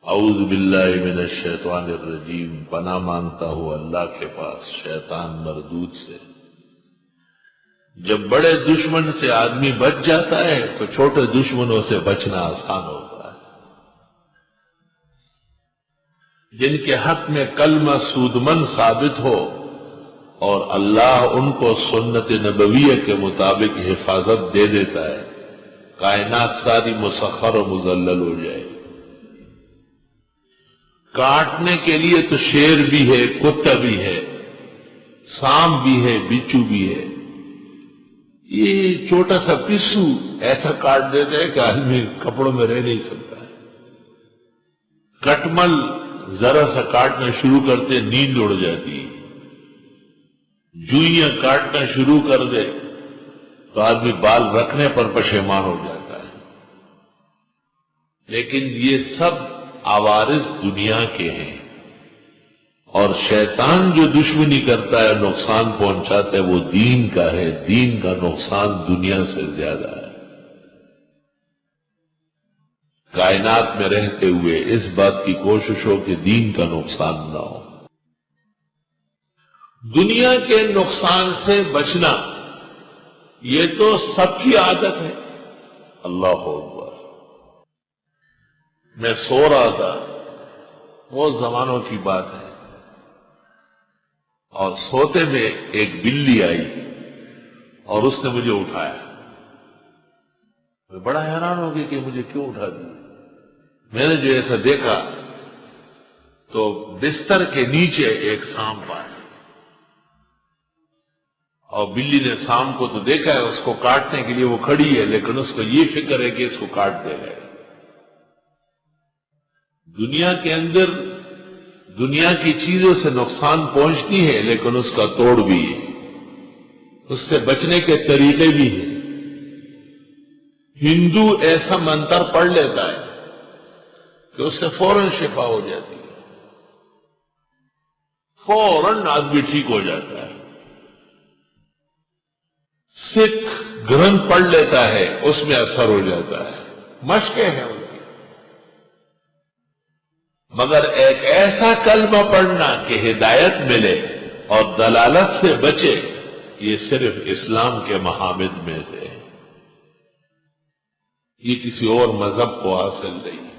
اعوذ باللہ من الشیطان الرجیم، پناہ مانگتا ہوں اللہ کے پاس شیطان مردود سے۔ جب بڑے دشمن سے آدمی بچ جاتا ہے تو چھوٹے دشمنوں سے بچنا آسان ہوتا ہے۔ جن کے حق میں کلمہ سودمند ثابت ہو اور اللہ ان کو سنت نبویہ کے مطابق حفاظت دے دیتا ہے، کائنات ساری مسخر و مذلل ہو جائے۔ کاٹنے کے لیے تو شیر بھی ہے، کتا بھی ہے، سانپ بھی ہے، بچھو بھی ہے۔ یہ چھوٹا سا پسو ایسا کاٹ دیتا ہے کہ آدمی کپڑوں میں رہ نہیں سکتا ہے۔ کٹمل ذرا سا کاٹنا شروع کرتے نیند اڑ جاتی ہے۔ جوئیاں کاٹنا شروع کر دے تو آدمی بال رکھنے پر پشیمان ہو جاتا ہے۔ لیکن یہ سب عوارض دنیا کے ہیں، اور شیطان جو دشمنی کرتا ہے، نقصان پہنچاتا ہے، وہ دین کا ہے۔ دین کا نقصان دنیا سے زیادہ ہے۔ کائنات میں رہتے ہوئے اس بات کی کوشش ہو کہ دین کا نقصان نہ ہو۔ دنیا کے نقصان سے بچنا یہ تو سب کی عادت ہے۔ اللہ اکبر۔ میں سو رہا تھا، بہت زمانوں کی بات ہے، اور سوتے میں ایک بلی آئی اور اس نے مجھے اٹھایا۔ میں بڑا حیران ہو گیا کہ مجھے کیوں اٹھا دیا۔ میں نے جو ایسا دیکھا تو بستر کے نیچے ایک سانپ آیا، اور بلی نے سانپ کو تو دیکھا ہے، اس کو کاٹنے کے لیے وہ کھڑی ہے، لیکن اس کو یہ فکر ہے کہ اس کو کاٹ دے گا۔ دنیا کے اندر دنیا کی چیزوں سے نقصان پہنچتی ہے، لیکن اس کا توڑ بھی ہے، اس سے بچنے کے طریقے بھی ہیں۔ ہندو ایسا منتر پڑھ لیتا ہے کہ اس سے فوراً شفا ہو جاتی ہے، فوراً آدمی ٹھیک ہو جاتا ہے۔ سکھ گرنتھ پڑھ لیتا ہے، اس میں اثر ہو جاتا ہے۔ مشقیں ہیں ان کی۔ مگر ایک ایسا کلمہ پڑھنا کہ ہدایت ملے اور دلالت سے بچے، یہ صرف اسلام کے محامد میں سے ہے، یہ کسی اور مذہب کو حاصل نہیں۔